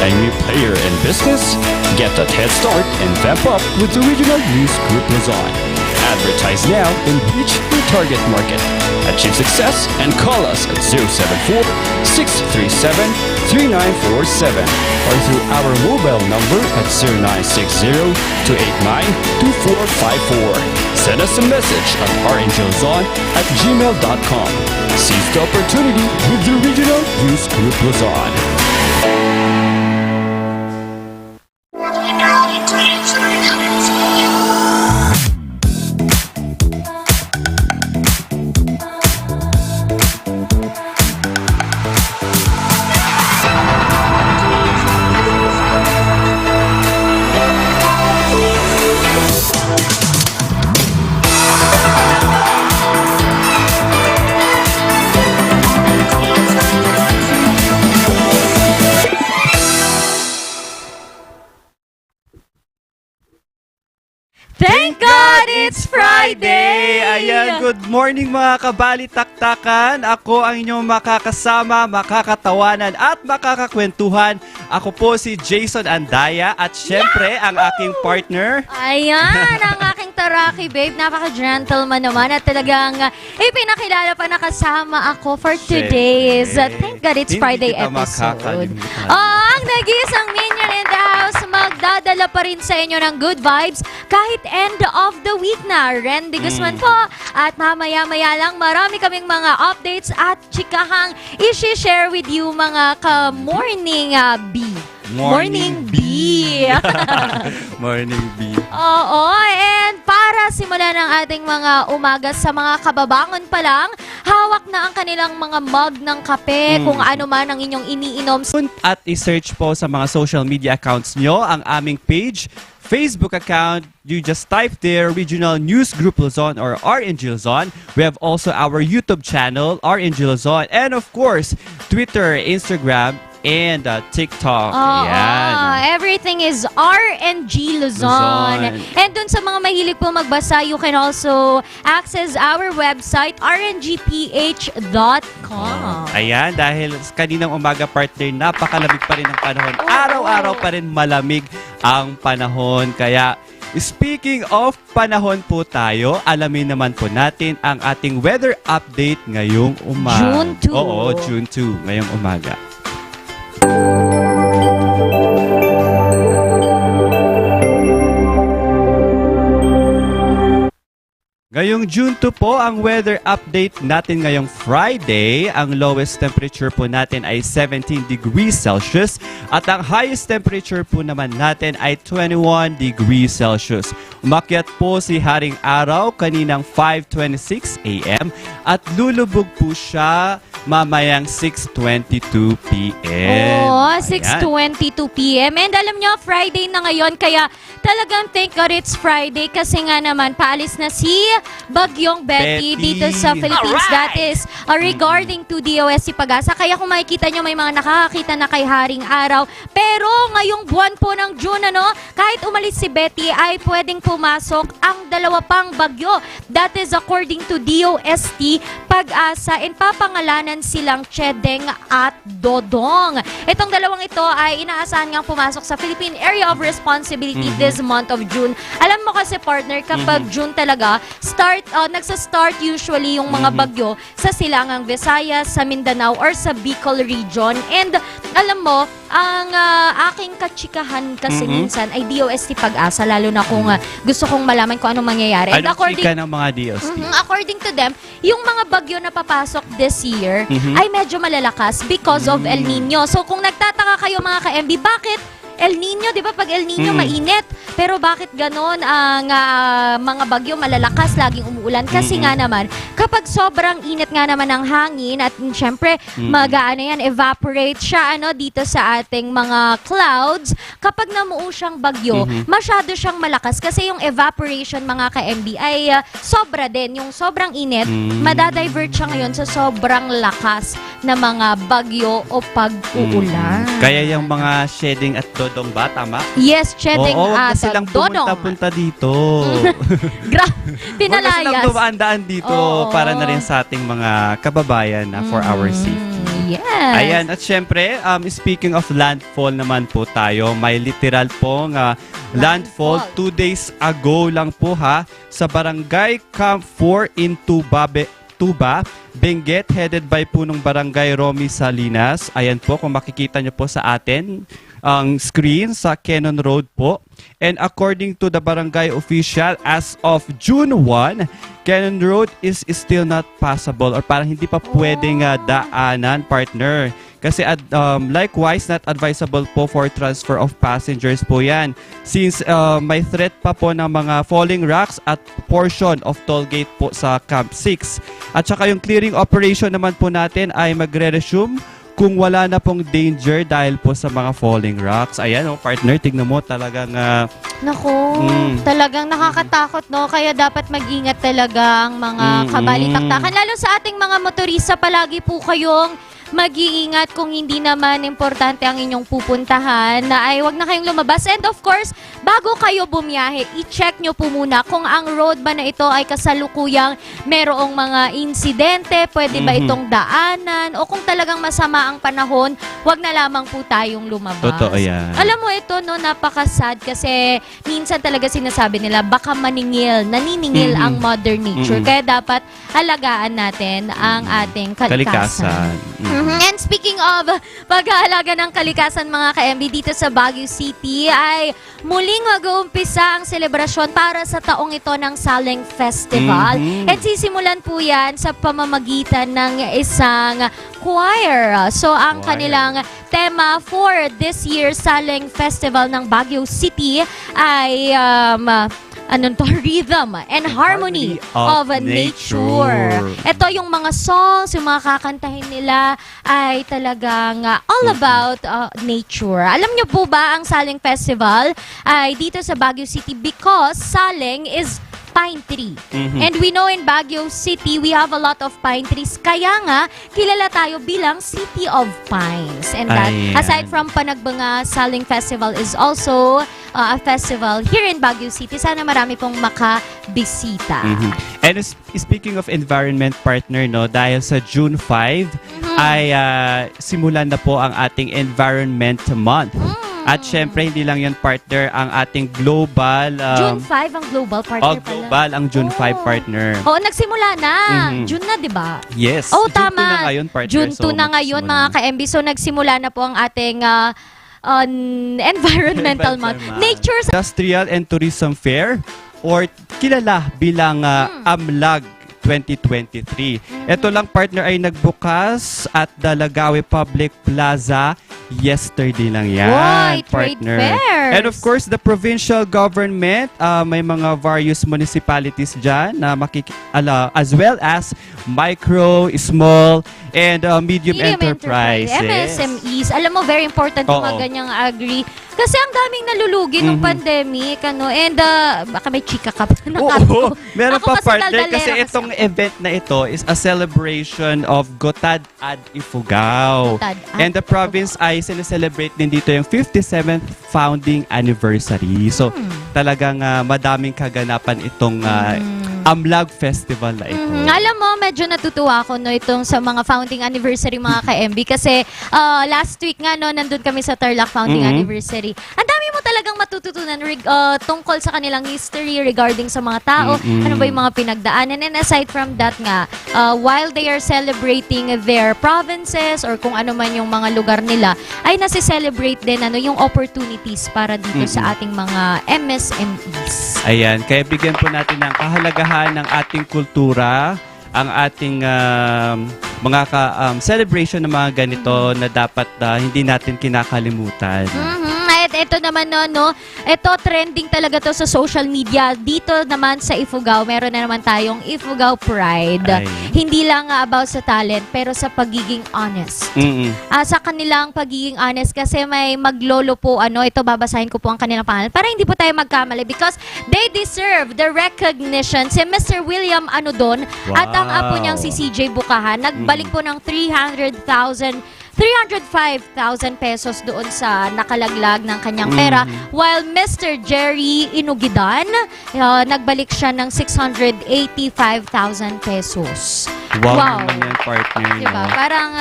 A new player in business? Get that head start and vamp up with the Regional News Group Luzon. Advertise now and reach your target market. Achieve success and call us at 074-637-3947 or through our mobile number at 0960-289-2454. Send us a message at rngluzon@gmail.com. Seize the opportunity with the Regional News Group Luzon. Thank God it's Friday! Ayan, good morning mga kabalitaktakan. Ako ang inyong makakasama, makakatawanan at makakakwentuhan. Ako po si Jason Andaya at syempre ang aking partner. Ayan, ang aking taraki babe. Napaka-gentleman naman at talagang ipinakilala pa na kasama ako for today's Thank God It's Friday episode. Ang nag-iisang minion in the house, magdadala pa rin sa inyo ng good vibes kahit end of the week na. Randy Guzman po. At mamaya-maya lang marami kaming mga updates at chikahang isi-share with you mga ka-morning bee. Morning bee. Morning bee. Oo, and para simulan ang ating mga umaga sa mga kababangon pa lang, hawak na ang kanilang mga mug ng kape, kung ano man ang inyong iniinom. At i-search po sa mga social media accounts nyo ang aming page, Facebook account. You just type there Regional News Group Luzon or RNG Luzon. We have also our YouTube channel, RNG Luzon. And of course, Twitter, Instagram, and TikTok. Ayan. Everything is RNG Luzon. And dun sa mga mahilig po magbasa, you can also access our website, rngph.com. Ayan, dahil kaninang umaga partner, napakalamig pa rin ang panahon. Araw-araw pa rin malamig ang panahon. Kaya, speaking of panahon po tayo, alamin naman po natin ang ating weather update ngayong umaga. June 2. Oo, June 2, ngayong umaga. Ngayong June 2 po, ang weather update natin ngayong Friday. Ang lowest temperature po natin ay 17 degrees Celsius at ang highest temperature po naman natin ay 21 degrees Celsius. Umakyat po si Haring Araw kaninang 5:26 a.m. at lulubog po siya mamayang 6:22 p.m. Oo, 6:22 p.m. And alam nyo, Friday na ngayon, kaya talagang thank God it's Friday kasi nga naman, paalis na si Bagyong Betty dito sa Philippines. That is regarding to DOST Pag-asa. Kaya kung makikita nyo, may mga nakakakita na kay Haring Araw. Pero ngayong buwan po ng June, kahit umalis si Betty, ay pwedeng pumasok ang dalawa pang bagyo. That is according to DOST Pag-asa. And papangalanan silang Chedeng at Dodong. Itong dalawang ito ay inaasahan ngang pumasok sa Philippine Area of Responsibility this month of June. Alam mo kasi partner, kapag June talaga, nagsa-start usually yung mga bagyo sa Silangang Visayas, sa Mindanao, or sa Bicol region. And alam mo, ang aking kachikahan kasi minsan ay DOST Pag-asa, lalo na kung gusto kong malaman kung anong mangyayari. And Anong chika ng mga DOST? According to them, yung mga bagyo na papasok this year ay medyo malalakas because of El Nino. So kung nagtataka kayo mga ka-MB, bakit El Nino, di ba? Pag El Nino, mainit. Pero bakit ganon ang mga bagyo malalakas, laging umuulan? Kasi nga naman, kapag sobrang init nga naman ng hangin at syempre, evaporate siya dito sa ating mga clouds. Kapag namuo siyang bagyo, masyado siyang malakas kasi yung evaporation, mga ka-MB, ay sobra din. Yung sobrang init, madadivert siya ngayon sa sobrang lakas na mga bagyo o pag-uulan. Kaya yung mga shedding at Dodong ba? Tama? Yes, Chedeng at silang Dodong. pumunta dito. Pinalayas. Huwag na silang dumaan dito para na rin sa ating mga kababayan na for our safety. Yes. Ayan, at syempre, speaking of landfall naman po tayo, may literal pong landfall 2 days ago lang po sa Barangay Camp 4 in Tuba, Benguet, headed by punong Barangay Romy Salinas. Ayan po, kung makikita nyo po sa atin, ang screen sa Cannon Road po. And according to the barangay official, as of June 1, Cannon Road is still not passable or parang hindi pa pwedeng daanan, partner. Kasi likewise, not advisable po for transfer of passengers po yan. Since may threat pa po ng mga falling rocks at portion of toll gate po sa Camp 6. At saka yung clearing operation naman po natin ay magre-resume kung wala na pong danger dahil po sa mga falling rocks. Ayan, partner, tignan mo talagang... Naku, talagang nakakatakot, no? Kaya dapat mag-ingat talaga ang mga kabalitaktakan. Lalo sa ating mga motorista, palagi po kayong mag-iingat kung hindi naman importante ang inyong pupuntahan na ay wag na kayong lumabas. And of course, bago kayo bumiyahe, i-check nyo po muna kung ang road ba na ito ay kasalukuyang merong mga insidente, pwede ba itong daanan, o kung talagang masama ang panahon, wag na lamang po tayong lumabas. Totoo yan. Alam mo ito, no, napaka-sad kasi minsan talaga sinasabi nila baka naniningil ang Mother Nature. Kaya dapat halagaan natin ang ating kalikasan. And speaking of pag-aalaga ng kalikasan, mga ka-MB, dito sa Baguio City ay muling mag-uumpisa ang selebrasyon para sa taong ito ng Saleng Festival. At sisimulan po yan sa pamamagitan ng isang choir. So ang kanilang tema for this year's Saleng Festival ng Baguio City ay rhythm and harmony of nature. Ito yung mga songs, yung mga kakantahin nila ay talagang all about nature. Alam niyo po ba ang Saleng Festival ay dito sa Baguio City because Saleng is pine tree. And we know in Baguio City, we have a lot of pine trees. Kaya nga, kilala tayo bilang City of Pines. And that, aside from Panagbanga, Saleng Festival is also a festival here in Baguio City. Sana marami pong makabisita. And speaking of environment, partner, no, dahil sa June 5 ay simulan na po ang ating Environment Month. At syempre, hindi lang yan, partner, ang ating global... June 5 ang global partner pala. Global ang June 5, partner. Oo, nagsimula na. June na, di ba? Yes. Oh, June 2 tama. na ngayon, partner. June 2 na ngayon, mga ka-MB. So, nagsimula na po ang ating Environmental Month. Nature... Industrial and Tourism Fair or kilala bilang AMLAG 2023. Ito lang, partner, ay nagbukas at Dalagawe Public Plaza yesterday lang yan, partner. Trade fairs. And of course, the provincial government, may mga various municipalities dyan na as well as micro, small, and medium enterprises. MSMEs. Alam mo, very important yung mga ganyang agri. Kasi ang daming nalulugi nung pandemic. And baka may chika ka pa. Oo, meron pa, partner. Kasi itong ako. event na ito is a celebration of Gotad ad Ifugao. And the province ay sineselebrate din dito yung 57th founding anniversary. So, talagang madaming kaganapan itong AMLAG Festival na ito. Alam mo, medyo natutuwa ako no, itong sa mga founding anniversary, mga ka-MB. Kasi last week nga, no, nandun kami sa Tarlac founding anniversary. Ang dami mo talagang matututunan tungkol sa kanilang history regarding sa mga tao. Ano ba yung mga pinagdaanan. And aside from that nga, while they are celebrating their provinces or kung ano man yung mga lugar nila, ay nasi-celebrate din yung opportunities para dito sa ating mga MSMEs. Ayan, kaya bigyan po natin ng kahalagahan ng ating kultura, ang ating mga celebration ng mga ganito na dapat hindi natin kinakalimutan. At ito naman ito trending talaga to sa social media. Dito naman sa Ifugao, meron na naman tayong Ifugao Pride. Hindi lang about sa talent, pero sa pagiging honest. Sa kanilang pagiging honest kasi may maglolo po, ito babasahin ko po ang kanilang pangalan para hindi po tayo magkamali because they deserve the recognition. Si Mr. William Anodon at ang apo niyang si CJ Bukahan, nagbalik po ng 305,000 pesos doon sa nakalaglag ng kanyang pera. While Mr. Jerry Inugidan, nagbalik siya ng 685,000 pesos. Wow naman yan, partner. Diba? No? Parang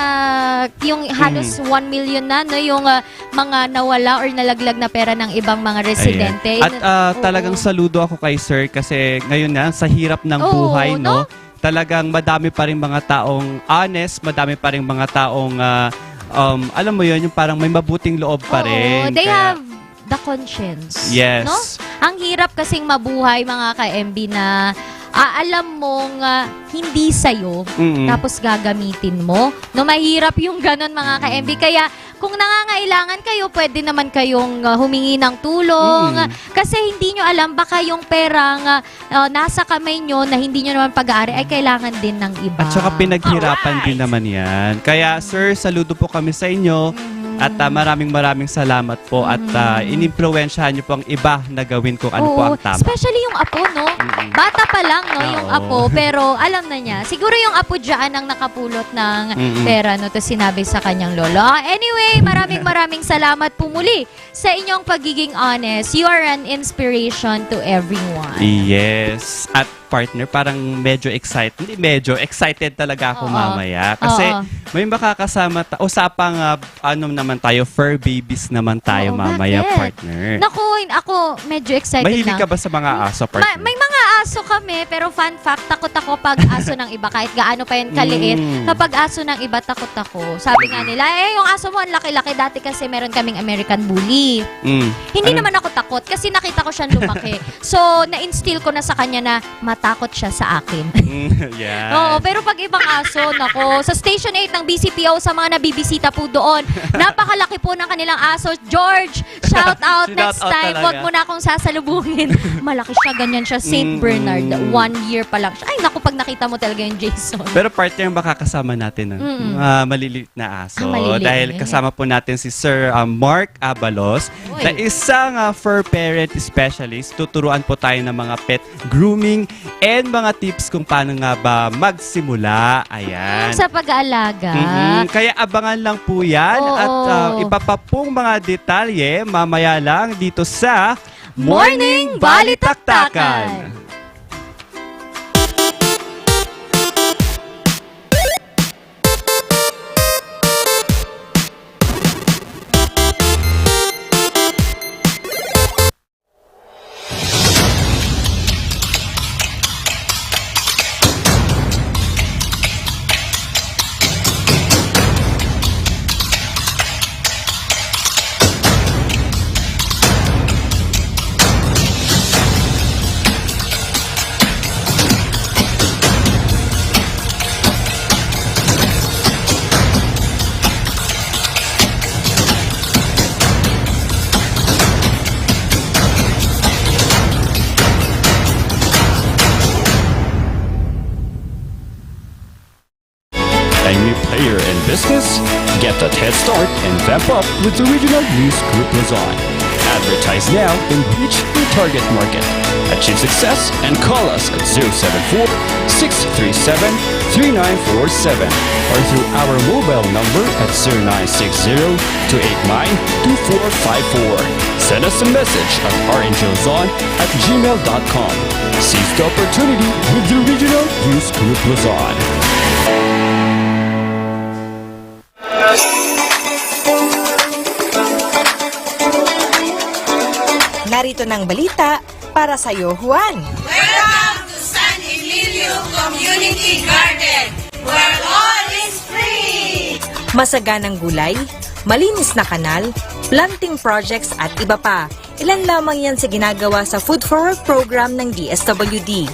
yung halos 1 million na, no? Yung mga nawala or nalaglag na pera ng ibang mga residente. Ayan. At talagang saludo ako kay Sir kasi ngayon na, sa hirap ng Oo, buhay, no? talagang madami pa rin mga taong honest, madami pa rin mga taong, alam mo yun, yung parang may mabuting loob pa rin. They Kaya- have the conscience. Yes. No? Ang hirap kasing mabuhay, mga ka-MB, na alam mong hindi sa'yo, Mm-mm. tapos gagamitin mo. No, mahirap yung ganon, mga ka-MB. Kaya kung nangangailangan kayo, pwede naman kayong humingi ng tulong. Kasi hindi nyo alam, baka yung perang nasa kamay nyo na hindi nyo naman pag-aari ay kailangan din ng iba. At saka pinaghirapan din naman yan. Kaya sir, saludo po kami sa inyo. At maraming salamat po. At inimpluwensyahan niyo po ang iba na gawin kung ano po ang tama. Especially yung apo, no? Bata pa lang, no, yung Oo. apo. Pero alam na niya. Siguro yung apo dyan ang nakapulot ng pera, no? Tapos sinabi sa kanyang lolo. Anyway, maraming salamat po muli sa inyong pagiging honest. You are an inspiration to everyone. Yes. At partner, parang medyo excited. Hindi medyo, excited talaga ako Oo. mamaya. Kasi Oo. may makakasama, usapang ano naman tayo, fur babies naman tayo Oo, mamaya, bakit? partner. Naku, ako medyo excited Mahilig na. ka ba sa mga aso, partner? May mga aso kami, pero fun fact, takot ako pag aso ng iba. Kahit gaano pa yan kaliit, kapag aso ng iba, takot ako. Sabi nga nila, yung aso mo, ang laki-laki. Dati kasi meron kaming American Bully. Hindi Ano? naman ako takot kasi nakita ko siyang lumaki. So, na-instill ko na sa kanya na matakot siya sa akin. Yan. Oo, pero pag ibang aso, nako, sa Station 8 ng BCPO, sa mga nabibisita po doon, napakalaki po ng kanilang aso. George, shout out Shout next out time. talaga. Wag mo na akong sasalubungin. Malaki siya, ganyan siya. Saint Bernard, 1 year pa lang siya. Ay, naku, pag nakita mo talaga yung Jason. Pero partner, baka kasama natin ng maliliit na aso. Maliliit. Dahil kasama po natin si Sir Mark Abalos, Uy. na isang fur parent specialist. Tuturuan po tayo ng mga pet grooming and mga tips kung paano nga ba magsimula. Ayan. Sa pag-aalaga. Kaya abangan lang po yan. Oo. At iba pa pong mga detalye mamaya lang dito sa Morning Balitaktakan. A new player in business? Get that head start and vamp up with the Regional News Group Luzon. Advertise now and reach your target market. Achieve success and call us at 074-637-3947 or through our mobile number at 0960-289-2454. Send us a message at rngluzon@gmail.com. Seize the opportunity with the Regional News Group Luzon. Narito ng balita para sa iyo, Juan. Welcome to San Emilio Community Garden, where all is free! Masaganang gulay, malinis na kanal, planting projects at iba pa. Ilan lamang yan sa ginagawa sa Food for Work program ng DSWD.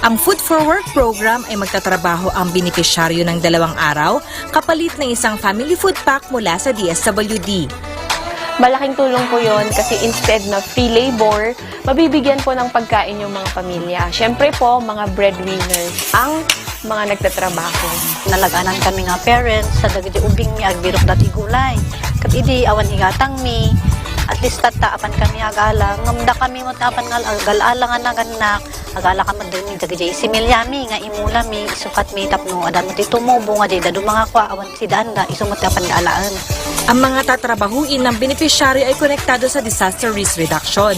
Ang Food for Work program ay magtatrabaho ang benepisyaryo ng 2 araw kapalit ng isang family food pack mula sa DSWD. Malaking tulong po yon kasi instead na free labor, mabibigyan po ng pagkain yung mga pamilya. Siyempre po, mga breadwinners ang mga nagtatrabaho. Nalaganan kami nga parents sa dagiti ubing mi agbirok dati gulay. Kat idi awan higatang mi at least tataapan kami agala. Ngamda kami mo tapan nga agala nga naganak. Agala ka man din dagiti similyami nga imula mi isukat mi tapno adan mo ti tumubo nga di dadu mga kwa awan si danda isumot tapan daalaan. Ang mga tatrabahuin ng benepisyaryo ay konektado sa disaster risk reduction.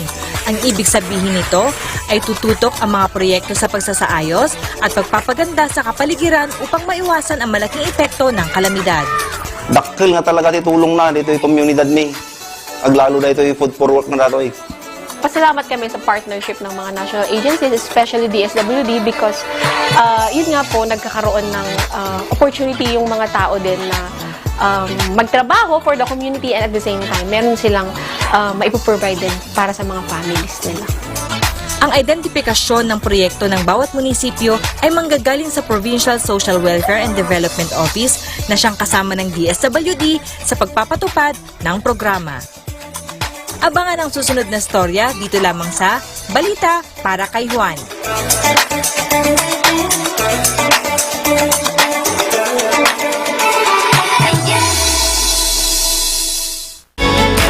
Ang ibig sabihin nito ay tututok ang mga proyekto sa pagsasaayos at pagpapaganda sa kapaligiran upang maiwasan ang malaking epekto ng kalamidad. Dakkel nga talaga ti tulong na dito yung komunidad mi. Aglalo na ito yung food for work na dato eh. Pasalamat kami sa partnership ng mga national agencies, especially DSWD, because yun nga po, nagkakaroon ng opportunity yung mga tao din na magtrabaho for the community, and at the same time, meron silang maipoprovide din para sa mga families nila. Ang identifikasyon ng proyekto ng bawat munisipyo ay manggagaling sa Provincial Social Welfare and Development Office na siyang kasama ng DSWD sa pagpapatupad ng programa. Abangan ang susunod na storya dito lamang sa Balita para kay Juan.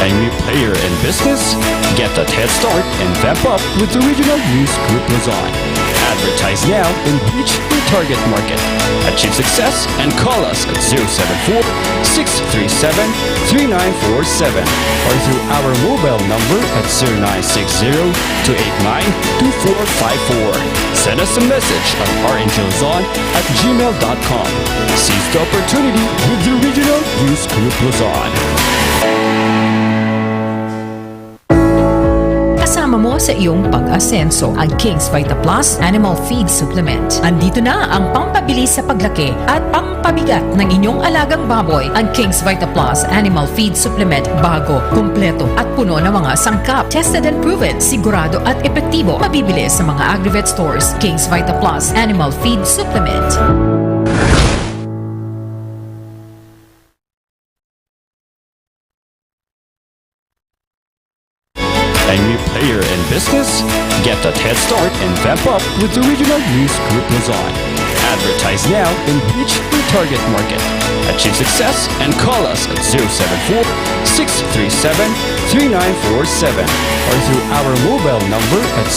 Angry player in business? Get that head start and vamp up with the Regional News Group Luzon. Advertise now and reach your target market. Achieve success and call us at 074-637-3947 or through our mobile number at 0960-289-2454. Send us a message at rngluzon@gmail.com. Seize the opportunity with the Regional News Group Luzon. Kasama mo sa iyong pag-asenso ang King's Vita Plus Animal Feed Supplement. Andito na ang pampabilis sa paglaki at pampabigat ng inyong alagang baboy. Ang King's Vita Plus Animal Feed Supplement, bago, kumpleto at puno ng mga sangkap. Tested and proven, sigurado at epektibo. Mabibili sa mga Agrivet stores. King's Vita Plus Animal Feed Supplement. Angry player in business? Get that head start and vamp up with the Regional News Group Luzon. Advertise now and reach your target market. Achieve success and call us at 074-637-3947 or through our mobile number at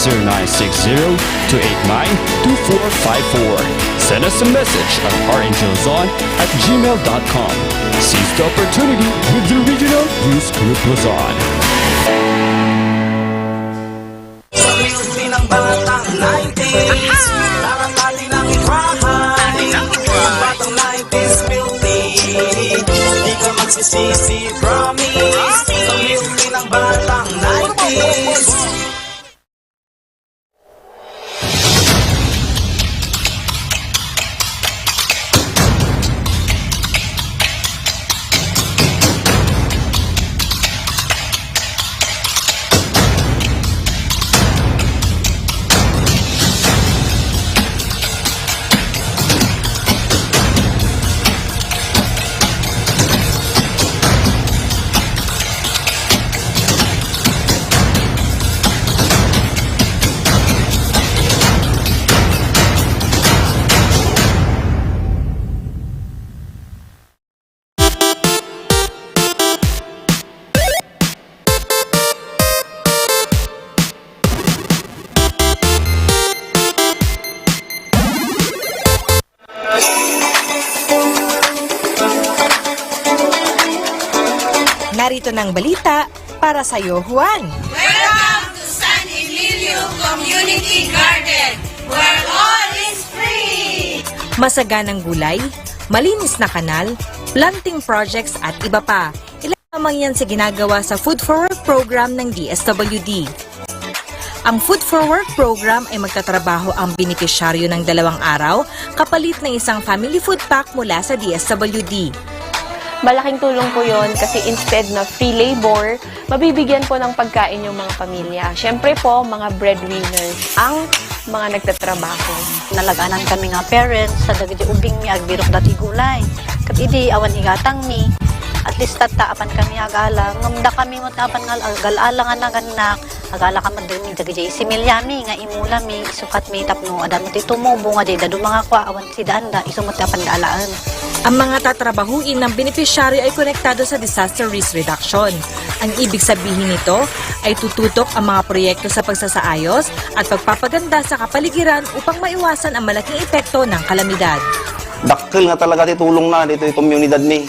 0960-289-2454. Send us a message at rngluzon@gmail.com. Seize the opportunity with the Regional News Group Luzon. Ng batang 90s, taratali ng ikrahay. Batang 90s filthy, di ka magsisisi, promise. Sa milky ng batang 90s. Narito ng balita para sa iyo, Juan. Welcome to San Emilio Community Garden, where all is free! Masaganang gulay, malinis na kanal, planting projects at iba pa. Ilan lamang yan sa ginagawa sa Food for Work program ng DSWD. Ang Food for Work program ay magtatrabaho ang benepisyaryo ng 2 araw kapalit ng isang family food pack mula sa DSWD. Malaking tulong po yun kasi instead na free labor, mabibigyan po ng pagkain yung mga pamilya. Siyempre po, mga breadwinners, ang mga nagtatrabaho. Nalaganan kami nga parents sa dagiti ubing mi agbirok dati gulay. Kat idi awan higatang mi. At least tataapan kami agala. Ngamda kami mo tapan nga agala nga naganak. Agala ka madumi dagiti similyami nga imula mi isukat mi tapno adan mo ti tumubo nga di dadu mga kwa awan si danda isumot tapan galaan. Ang mga tatrabahuin ng benepisyaryo ay konektado sa disaster risk reduction. Ang ibig sabihin nito ay tututok ang mga proyekto sa pagsasaayos at pagpapaganda sa kapaligiran upang maiwasan ang malaking epekto ng kalamidad. Dakkel nga talaga ti tulong na dito yung komunidad mi.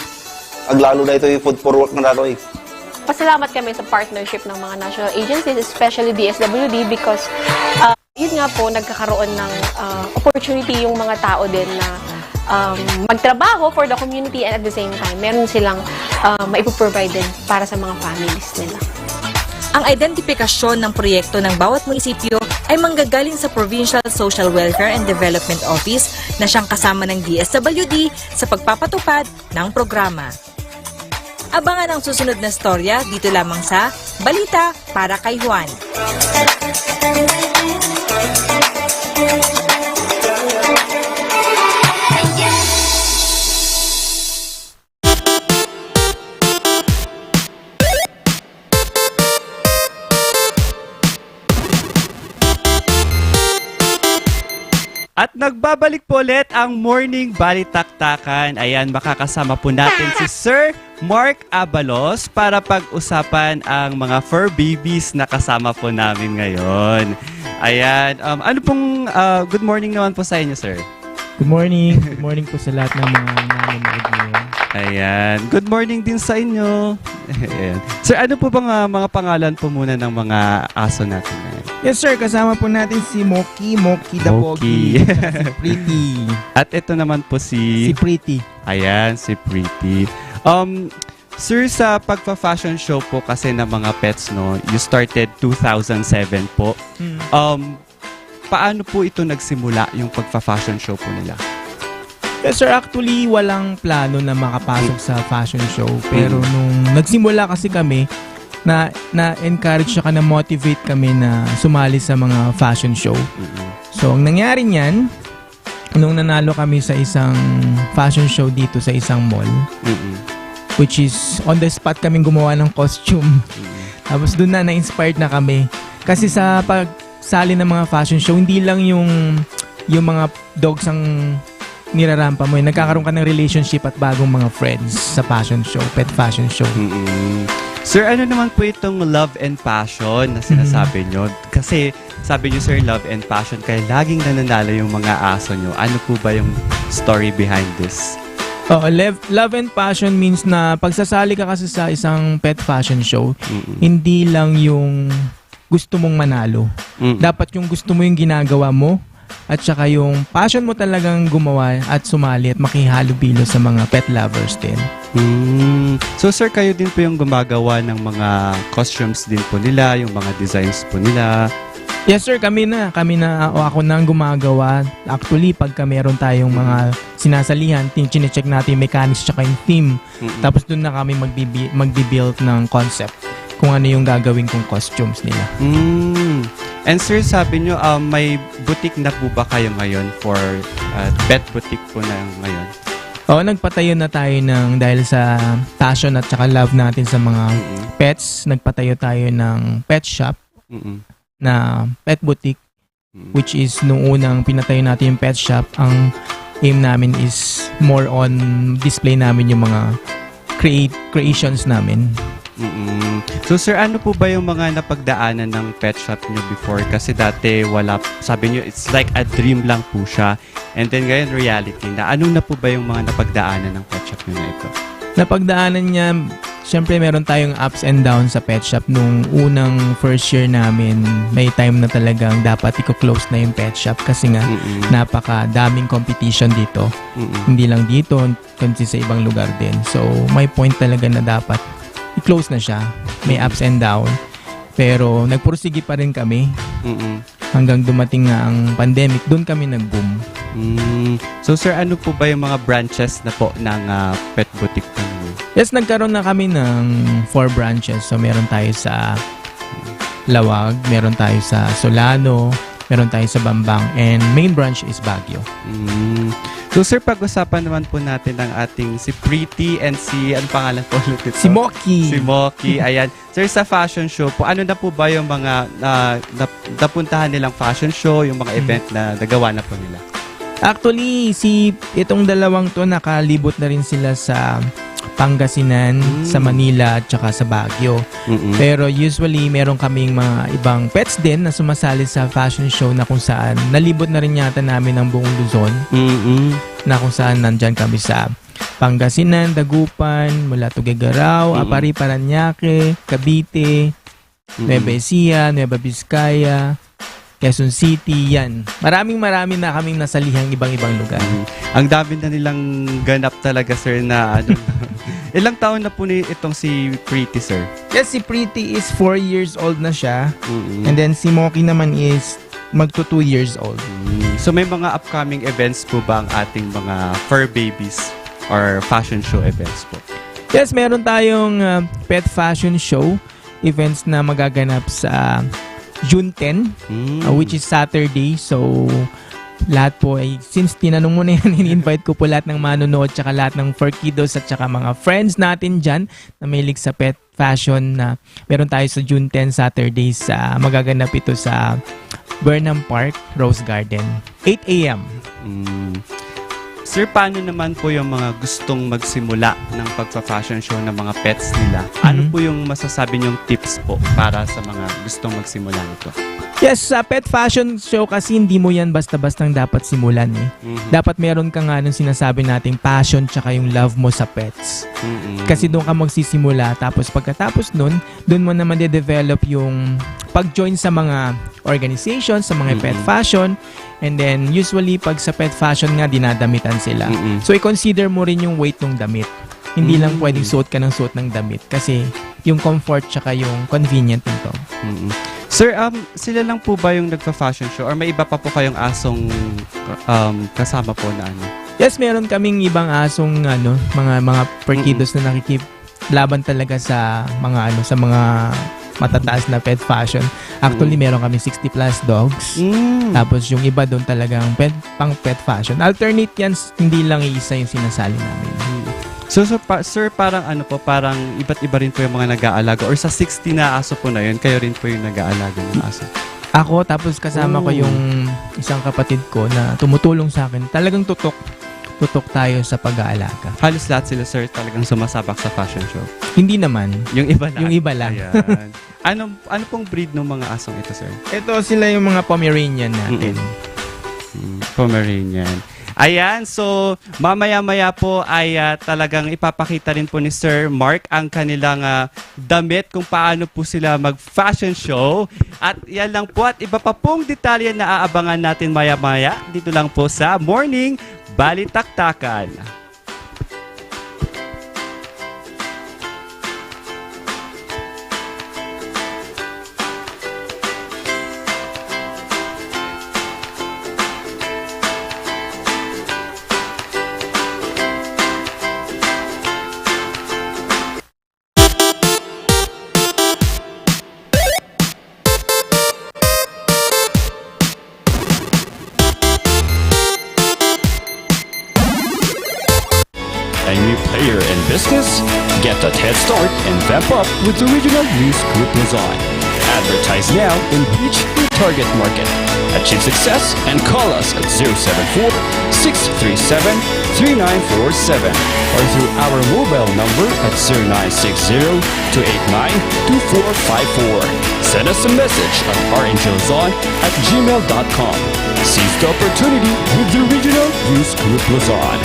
Aglalo na ito yung food for work na dato eh. pasalamat kami sa partnership ng mga national agencies, especially DSWD, because yun nga po, nagkakaroon ng opportunity yung mga tao din na magtrabaho for the community, and at the same time, meron silang maipoprovide din para sa mga families nila. Ang identifikasyon ng proyekto ng bawat munisipyo ay manggagaling sa Provincial Social Welfare and Development Office na siyang kasama ng DSWD sa pagpapatupad ng programa. Abangan ang susunod na storya dito lamang sa Balita para kay Juan. At nagbabalik po ulit ang Morning Balitaktakan. Ayan, makakasama po natin si Sir Mark Abalos para pag-usapan ang mga fur babies na kasama po namin ngayon. Ayan, ano pong good morning naman po sa inyo, sir? Good morning. Good morning po sa lahat ng mga nanonood ngayon. Ayan, good morning din sa inyo. Ayan. Sir, ano po bang mga pangalan po muna ng mga aso natin ngayon? Yes sir, kasama po natin si Moki the Moki. Pogi, si Pretty. At ito naman po Si Pretty. Ayan, si Pretty. Sir, sa pagpa-fashion show po kasi ng mga pets, no, you started 2007 po. Paano po ito nagsimula, yung pagpa-fashion show po nila? Yes sir, actually walang plano na makapasok sa fashion show. Pero nung nagsimula kasi kami, na-encourage siya na-motivate kami na sumali sa mga fashion show. So, ang nangyari niyan, nung nanalo kami sa isang fashion show dito sa isang mall, which is on the spot kaming gumawa ng costume. Tapos doon na-inspired na kami. Kasi sa pagsali ng mga fashion show, hindi lang yung mga dogs ang nirarampa mo. Nagkakaroon ka ng relationship at bagong mga friends sa fashion show, pet fashion show. Sir, ano naman po itong love and passion na sinasabi nyo? Kasi sabi nyo, sir, love and passion, kaya laging nananalo yung mga aso nyo. Ano po ba yung story behind this? Love and passion means na pagsasali ka kasi sa isang pet fashion show, hindi lang yung gusto mong manalo. Dapat yung gusto mo yung ginagawa mo, at saka yung passion mo talagang gumawa at sumali at makihalubilo sa mga pet lovers din. So sir, kayo din po yung gumagawa ng mga costumes din po nila, yung mga designs po nila? Yes sir, kami na o ako na ang gumagawa. Actually, pagka meron tayong mga sinasalihan, chinecheck natin yung mechanics tsaka yung theme. Tapos doon na kami magbi-build ng concept kung ano yung gagawin kong costumes nila. And sir, sabi nyo, may boutique na po ba kayo ngayon for pet boutique po na ngayon? Oo, nagpatayo na tayo dahil sa passion at saka love natin sa mga pets, nagpatayo tayo ng pet shop na pet boutique, which is nung unang pinatayo natin yung pet shop, ang aim namin is more on display namin yung mga creations namin. So sir, ano po ba yung mga napagdaanan ng pet shop nyo before? Kasi dati wala, sabi nyo, it's like a dream lang po siya. And then ngayon reality na. Ano na po ba yung mga napagdaanan ng pet shop nyo na ito? Napagdaanan niya, syempre meron tayong ups and downs sa pet shop. Nung unang first year namin, may time na talagang dapat i-close na yung pet shop kasi nga napaka-daming competition dito. Hindi lang dito, kundi sa ibang lugar din. So may point talaga na dapat i-close na siya. May ups and down. Pero nagpursige pa rin kami. Hanggang dumating nga ang pandemic, doon kami nag-boom. So sir, ano po ba yung mga branches na po ng pet boutique po niyo? Yes, nagkaroon na kami ng 4 branches. So meron tayo sa Lawag, meron tayo sa Solano, meron tayo sa Bambang, and main branch is Baguio. So sir, pag-usapan naman po natin ang ating si Pretty and si, ano pangalan po ulit ito? Si Moki. Si Moki, ayan. Sir, sa fashion show po, ano na po ba yung mga napuntahan nilang fashion show, yung mga event na nagawa na po nila? Actually, itong dalawang to, nakalibot na rin sila sa Pangasinan, sa Manila, at saka sa Baguio. Pero usually, meron kaming mga ibang pets din na sumasali sa fashion show na kung saan nalibot na rin yata namin ang buong Luzon. Na kung saan nandyan kami sa Pangasinan, Dagupan, mula Tuguegarao, Apari, Paranaque, Cavite, Nueva Ecija, Nueva Vizcaya, Quezon City, yan. Marami na kaming nasalihang ibang-ibang lugar. Ang dami na nilang ganap talaga, sir, na ano. Ilang taon na po itong si Pretty, sir? Yes, si Pretty is 4 years old na siya. And then si Moki naman is magto 2 years old. So may mga upcoming events po ba ang ating mga fur babies or fashion show events po? Yes, meron tayong pet fashion show events na magaganap sa June 10, which is Saturday. So, lahat po ay, since tinanong mo na yan, in-invite ko po lahat ng manonood, tsaka lahat ng fur kiddos at tsaka mga friends natin dyan na mahilig sa pet fashion na meron tayo sa June 10 Saturday sa magaganap ito sa Burnham Park, Rose Garden, 8 a.m. Sir, paano naman po yung mga gustong magsimula ng pagpa-fashion show ng mga pets nila? Ano po yung masasabi niyong tips po para sa mga gustong magsimula nito? Yes, sa pet fashion show kasi hindi mo yan basta-bastang dapat simulan eh. Dapat meron ka nga nung sinasabi nating passion tsaka yung love mo sa pets. Kasi doon ka magsisimula, tapos pagkatapos nun, doon mo naman de-develop yung pag-join sa mga organizations, sa mga pet fashion. And then, usually, pag sa pet fashion nga, dinadamitan sila. So, i-consider mo rin yung weight ng damit. Hindi lang pwedeng suot ka ng suot ng damit. Kasi, yung comfort tsaka yung convenient nito. Sir, sila lang po ba yung nagpa-fashion show? Or may iba pa po kayong asong kasama po na ano? Yes, meron kaming ibang asong mga perkidos na nakikilaban talaga sa mga matataas na pet fashion. Actually, meron kami 60 plus dogs. Tapos yung iba doon talagang pang pet fashion. Alternate yan, hindi lang iisa yung sinasali namin. So, sir, parang parang iba't iba rin po yung mga nag-aalaga. Or sa 60 na aso po na yun, kayo rin po yung nag-aalaga ng aso? Ako, tapos kasama ko yung isang kapatid ko na tumutulong sa akin. Talagang tutok tayo sa pag-aalaga. Halos lahat sila, sir, talagang sumasabak sa fashion show? Hindi naman. Yung iba lang? Yung iba lang. Ayan. Ano pong breed ng mga asong ito, sir? Ito sila yung mga Pomeranian natin. Pomeranian. Ayan, so mamaya-maya po ay talagang ipapakita rin po ni Sir Mark ang kanilang damit kung paano po sila mag-fashion show. At yan lang po at iba pa pong detalye na aabangan natin maya-maya dito lang po sa Morning Balitaktakan. A new player in business? Get a head start and vamp up with the Regional News Group Luzon. Advertise now and reach your target market. Achieve success and call us at 074-637-3947 or through our mobile number at 0960-289-2454. Send us a message at rngluzon@gmail.com. Seize the opportunity with the Regional News Group Luzon.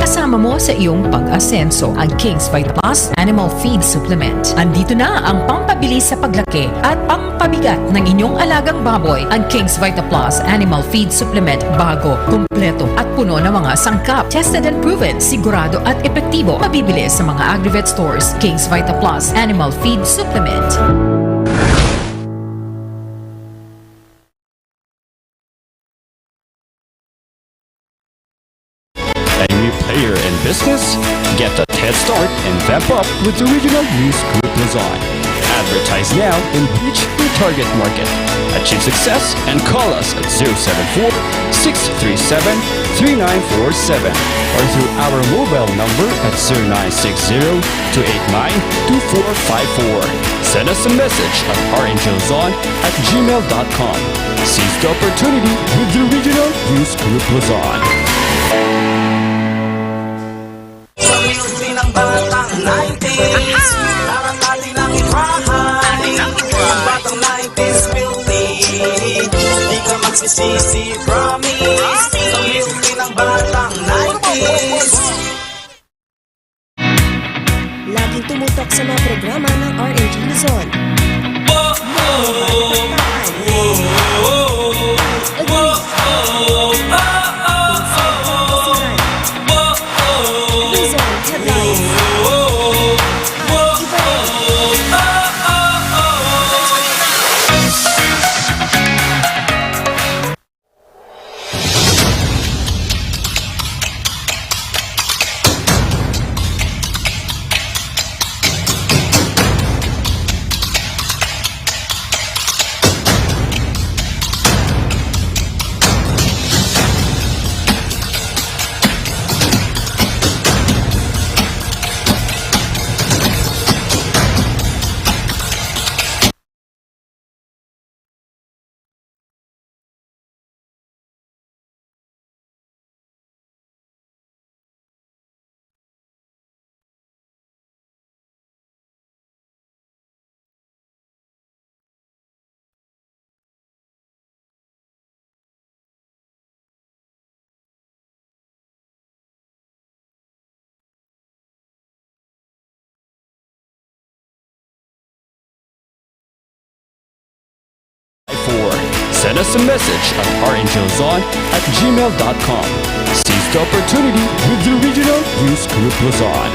Kasama mo sa iyong pag-asenso ang King's Vita Plus Animal Feed Supplement. Andito na ang pampabilis sa paglaki at pampabigat ng inyong alagang baboy. Ang King's Vita Plus Animal Feed Supplement bago, kumpleto at puno ng mga sangkap. Tested and proven, sigurado at epektibo. Mabibili sa mga Agrivet stores. King's Vita Plus Animal Feed Supplement. A new player in business? Get a head start and vamp up with the Regional News Group Luzon. Advertise now and reach your target market. Achieve success and call us at 074-637-3947 or through our mobile number at 0960-289-2454. Send us a message at rngluzon@gmail.com. Seize the opportunity with the Regional News Group Luzon. Sa music ng batang 90s, taratali ng ibrahan. Ang batang 90s filthy, di ka magsisisi, promise. sa mga programa ng RNG Luzon. Luzon Headlines. Send us a message at rngluzon@gmail.com. Seize the opportunity with the Regional News Group Luzon.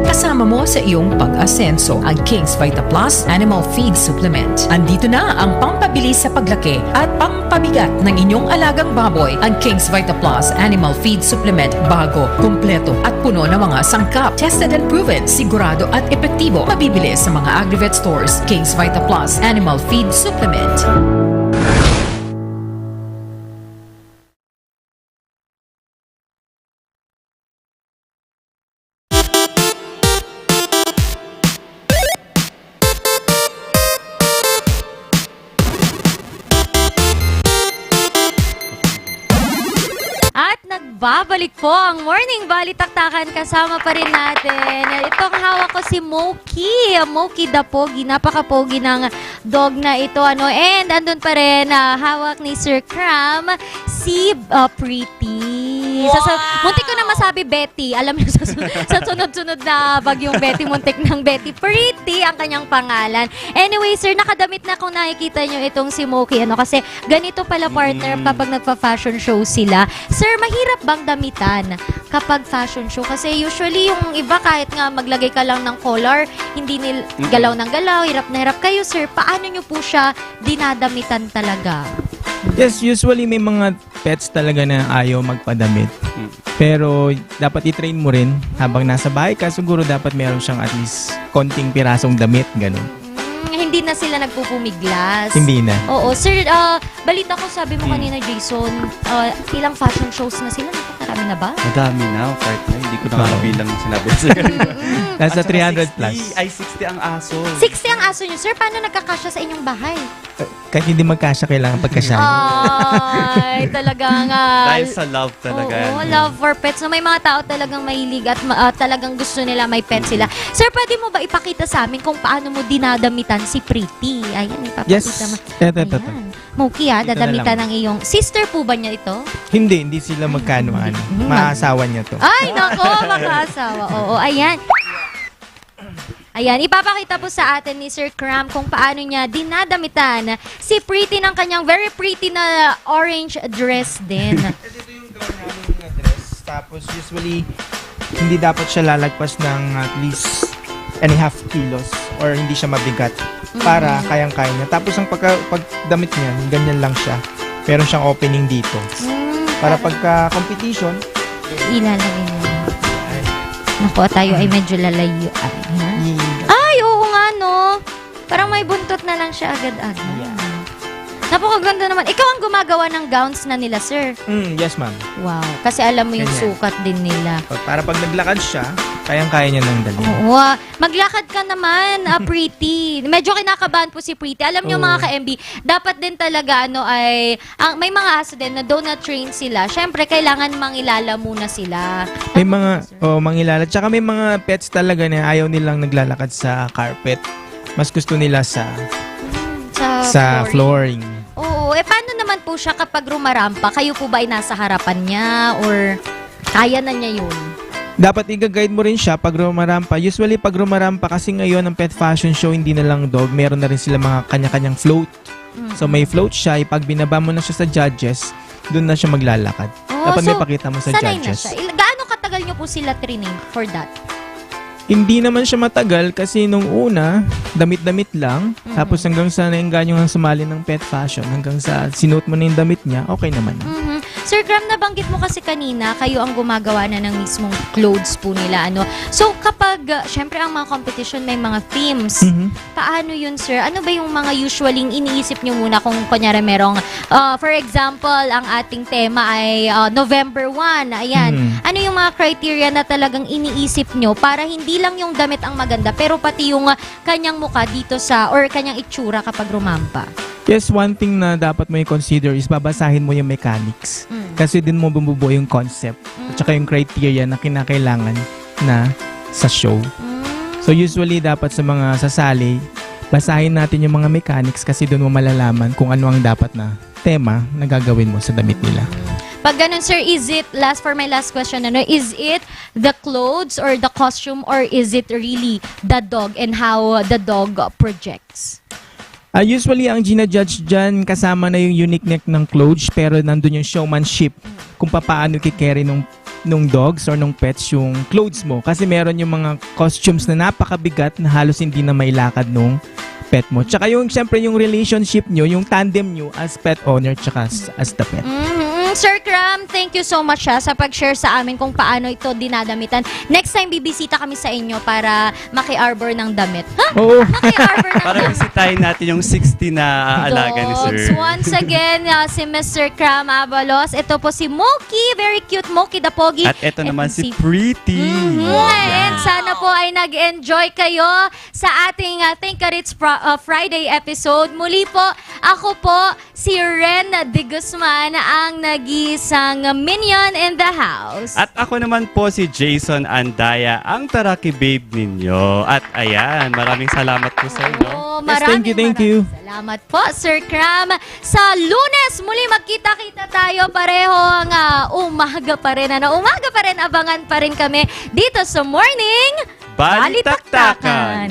Kasama mo sa iyong pag-asenso ang King's Vita Plus Animal Feed Supplement. Andito na ang pampabilis sa paglaki at pampabigat ng inyong alagang baboy. Ang King's Vita Plus Animal Feed Supplement bago, kumpleto at puno ng mga sangkap. Tested and proven, sigurado at epektibo. Mabibili sa mga Agrivet stores. King's Vita Plus Animal Feed Supplement. At nagbabalik po ang Morning Balitaktakan. Kasama pa rin natin. Itong hawak ko si Moki. Moki the Pogi. Napaka-pogi ng dog na ito. And andun pa rin hawak ni Sir Cram, si Pretty. Muntik ko na masabi Betty. Alam niyo, sa sunod-sunod na bagyong Betty, muntik ng Betty. Pretty ang kanyang pangalan. Anyway, sir, nakadamit na kung nakikita niyo itong si Moki. Kasi ganito pala, partner, kapag nagpa-fashion show sila. Sir, mahirap bang damitan kapag fashion show? Kasi usually yung iba kahit nga maglagay ka lang ng collar, hindi galaw ng galaw, hirap na hirap kayo, sir. Paano nyo po siya dinadamitan talaga? Yes, usually may mga pets talaga na ayaw magpadamit. Pero dapat i-train mo rin habang nasa bahay ka. Siguro dapat meron siyang at least konting pirasong damit, ganun. Hindi na sila nagpupumiglas. Hindi na. Oo. Sir, balita ko, sabi mo kanina, Jason, ilang fashion shows na sila? Napakarami na ba? Madami na, partner. Hindi ko nakakabilang sinabi sa Nasa 300 plus. Ay, 60 ang aso. 60 ang aso nyo, sir. Paano nagkakasya sa inyong bahay? Kahit hindi magkasya, kailangan pagkasya. Ay, talagang... Dahil sa love talaga. Oo, love for pets. So, may mga tao talagang mahilig at talagang gusto nila may pet sila. Sir, pwede mo ba ipakita sa amin kung paano mo dinadamitan si Pretty? Ayan, ipapakita Yes. mo. Ito. Moki, Ito na dadamitan lang. ng iyong... Sister po ba niya ito? Hindi sila magkano. Maasawa niya to. Ay, nako, makaasawa. Oo, ayan. Ayan, ipapakita po sa atin ni Sir Cram kung paano niya dinadamitan si Pretty ng kanyang very pretty na orange dress din. Ito yung gown namin na dress. Tapos usually, hindi dapat siya lalagpas ng at least 1.5 kilos or hindi siya mabigat para kayang-kaya niya. Tapos ang pagdamit niya, ganyan lang siya. Meron siyang opening dito. Para pagka competition, ilalagay niya. Naku, tayo ay medyo lalayo. Ay, oo nga, no? Parang may buntot na lang siya agad-agad. Napakaganda naman. Ikaw ang gumagawa ng gowns na nila, sir. Yes, ma'am. Wow. Kasi alam mo yung Ganyan. sukat din nila. Para pag naglakad siya, kayang-kaya niya nang dalhin. Oo. Maglakad ka naman, Pretty. Medyo kinakabahan po si Pretty. Alam niyo mga ka-MB, dapat din talaga may mga aso din na though na-train sila, syempre kailangan mangilala muna sila. May mga mangilala. Tsaka may mga pets talaga na ayaw nilang naglalakad sa carpet. Mas gusto nila sa flooring. Oo. Paano naman po siya kapag rumarampa? Kayo po ba ay nasa harapan niya or kaya na niya yun? dapat i-guide mo rin siya pag rumarampa. Usually pag rumarampa kasi ngayon ang pet fashion show hindi na lang dog, meron na rin sila mga kanya-kanyang float. So may float siya, pag binaba mo na siya sa judges, doon na siya maglalakad. Dapat may pakita mo sa sanay judges. na siya. Gaano katagal niyo po sila training for that? Hindi naman siya matagal kasi nung una, damit-damit lang. Tapos hanggang sa naengganyo nga sumali ng pet fashion, hanggang sa sinuot mo na yung damit niya, okay naman. Sir Graham, nabanggit mo kasi kanina, kayo ang gumagawa na ng mismong clothes po nila. So kapag, syempre ang mga competition may mga themes, paano yun, sir? Ano ba yung mga usually iniisip nyo muna kung kunyari merong, for example, ang ating tema ay November 1, ayan. Ano yung mga criteria na talagang iniisip nyo para hindi lang yung damit ang maganda, pero pati yung kanyang mukha dito or kanyang itsura kapag rumampa? Yes, one thing na dapat mo i-consider is babasahin mo yung mechanics. Kasi din mo bumubuo yung concept at saka yung criteria na kinakailangan na sa show. So usually dapat sa mga sasali, basahin natin yung mga mechanics kasi doon mo malalaman kung ano ang dapat na tema na gagawin mo sa damit nila. Pag ganun, sir, is it, for my last question, is it the clothes or the costume or is it really the dog and how the dog projects? Usually, ang gina-judge dyan, kasama na yung uniqueness ng clothes, pero nandun yung showmanship kung paano i-carry nung dogs or nung pets yung clothes mo. Kasi meron yung mga costumes na napakabigat na halos hindi na mailakad nung pet mo. Tsaka yung, syempre, yung relationship nyo, yung tandem nyo as pet owner tsaka as the pet. Sir Graham, thank you so much sa pag-share sa amin kung paano ito dinadamitan. Next time, bibisita kami sa inyo para maki-arbor ng damit. Oo. Maki-arbor ng Para damit. bisitahin natin yung 60 na alaga ni Dogs. Sir. Once again, si Mr. Graham Abalos. Ito po si Moki. Very cute Moki the Pogi. At ito naman si Pretty. And sana po ay nag-enjoy kayo sa ating Think It's Friday episode. Muli po, ako po si Ren De Guzman, ang nag-iisang minion in the house. At ako naman po si Jason Andaya, ang Taraki Babe ninyo. At ayan, maraming salamat po sa inyo. Yes, thank you. Salamat po, Sir Cram. Sa Lunes, muli magkita-kita tayo pareho nga umaga pa rin. Umaga pa rin, abangan pa rin kami dito sa Morning Balitaktakan!